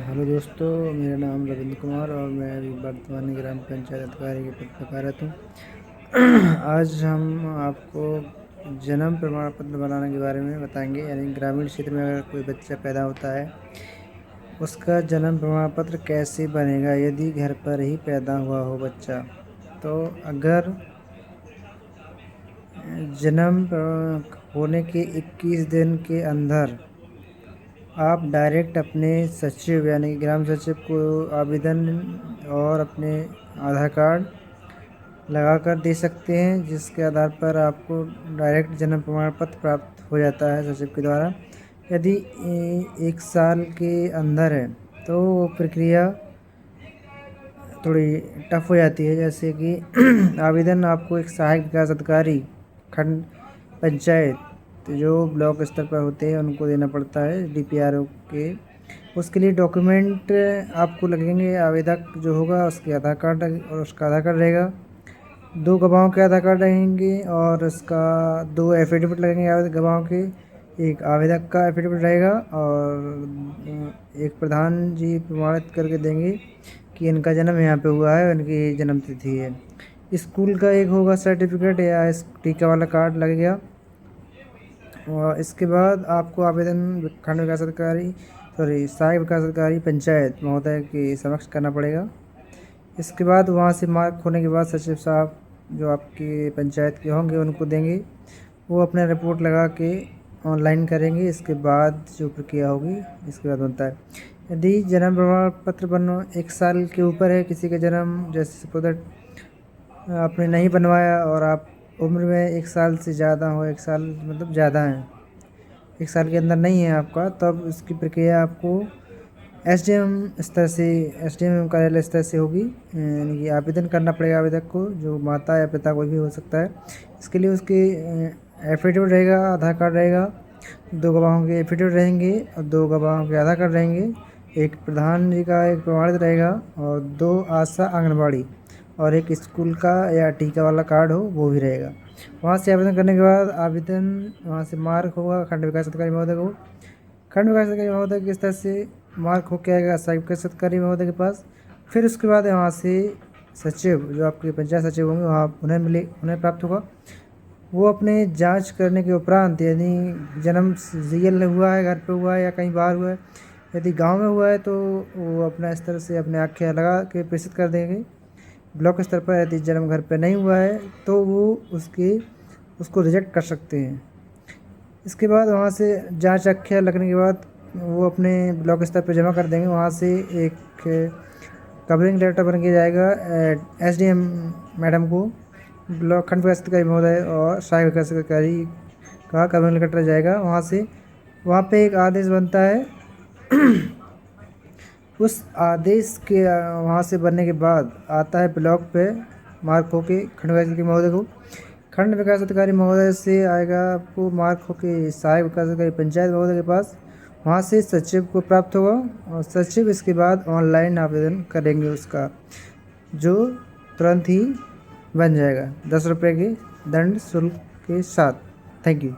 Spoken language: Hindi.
हेलो दोस्तों, मेरा नाम रविंद्र कुमार और मैं अभी वर्तमान ग्राम पंचायत अधिकारी के पद पर कार्यरत हूँ। आज हम आपको जन्म प्रमाण पत्र बनाने के बारे में बताएंगे। यानी ग्रामीण क्षेत्र में अगर कोई बच्चा पैदा होता है, उसका जन्म प्रमाण पत्र कैसे बनेगा यदि घर पर ही पैदा हुआ हो बच्चा। तो अगर जन्म होने के 21 दिन के अंदर आप डायरेक्ट अपने सचिव यानी कि ग्राम सचिव को आवेदन और अपने आधार कार्ड लगाकर दे सकते हैं, जिसके आधार पर आपको डायरेक्ट जन्म प्रमाण पत्र प्राप्त हो जाता है सचिव के द्वारा। यदि 1 साल के अंदर है तो वो प्रक्रिया थोड़ी टफ हो जाती है। जैसे कि आवेदन आपको एक सहायक विकास अधिकारी खंड पंचायत जो ब्लॉक स्तर पर होते हैं उनको देना पड़ता है, DPRO के। उसके लिए डॉक्यूमेंट आपको लगेंगे। आवेदक जो होगा उसके आधार कार्ड और उसका आधार कार्ड रहेगा, 2 गवाहों के आधार कार्ड रहेंगे और उसका 2 एफिडेविट लगेंगे गवाहों के। एक आवेदक का एफिडेविट रहेगा और एक प्रधान जी प्रमाणित करके देंगे कि इनका जन्म यहाँ पे हुआ है, इनकी जन्म तिथि है। स्कूल का एक होगा सर्टिफिकेट या टीका वाला कार्ड लगेगा। और इसके बाद आपको आवेदन खंड विकास अधिकारी सहायक विकास अधिकारी पंचायत महोदय के समक्ष करना पड़ेगा। इसके बाद वहाँ से मार्क होने के बाद सचिव साहब जो आपके पंचायत के होंगे उनको देंगे, वो अपना रिपोर्ट लगा के ऑनलाइन करेंगे। इसके बाद जो प्रक्रिया होगी इसके बाद बनता है। यदि जन्म प्रमाण पत्र बनना 1 साल के ऊपर है किसी का जन्म, जैसे सपोज आपने नहीं बनवाया और आप उम्र में 1 साल से ज़्यादा हो, 1 साल मतलब ज़्यादा है, 1 साल के अंदर नहीं है आपका, तब इसकी प्रक्रिया आपको SDM स्तर से SDM कार्यालय स्तर से होगी। यानी कि आवेदन करना पड़ेगा आवेदक को, जो माता या पिता कोई भी हो सकता है। इसके लिए उसके एफिडेविट रहेगा, आधार कार्ड रहेगा, 2 गवाहों के एफिडेविट रहेंगे और 2 गवाहों के आधार कार्ड रहेंगे, एक प्रधान जी का एक प्रमाणित रहेगा और 2 आशा आंगनबाड़ी और एक स्कूल का या टीका वाला कार्ड हो वो भी रहेगा। वहाँ से आवेदन करने के बाद वहाँ से मार्क होगा खंड विकास अधिकारी महोदय को। खंड विकास अधिकारी महोदय के स्तर से मार्क होकर आएगा सहायक विकास अधिकारी महोदय के पास। फिर उसके बाद वहाँ से सचिव जो आपके पंचायत सचिव होंगे वहाँ उन्हें प्राप्त होगा। वो अपने जांच करने के उपरांत, यानी जन्म रियल हुआ है, घर पे हुआ है या कहीं बाहर हुआ है, यदि गांव में हुआ है तो वो अपना स्तर से अपने आँखें लगा के प्रेषित कर देंगे ब्लॉक स्तर पर। यदि जन्म घर पे नहीं हुआ है तो वो उसको रिजेक्ट कर सकते हैं। इसके बाद वहाँ से जांच आँखें लगने के बाद वो अपने ब्लॉक स्तर पर जमा कर देंगे। वहाँ से एक कवरिंग लेटर बन के जाएगा SDM मैडम को, ब्लॉक खंड विकास अधिकारी महोदय और सहायक विकास अधिकारी का कवरिंग लेटर जाएगा। वहाँ पे एक आदेश बनता है। उस आदेश के वहाँ से बनने के बाद आता है ब्लॉक पे मार्क होके खंड विकास अधिकारी महोदय को। खंड विकास अधिकारी महोदय से आएगा आपको मार्क होके सहायक विकास अधिकारी पंचायत महोदय के पास। वहाँ से सचिव को प्राप्त होगा और सचिव इसके बाद ऑनलाइन आवेदन करेंगे उसका, जो तुरंत ही बन जाएगा 10 रुपये के दंड शुल्क के साथ। Thank you.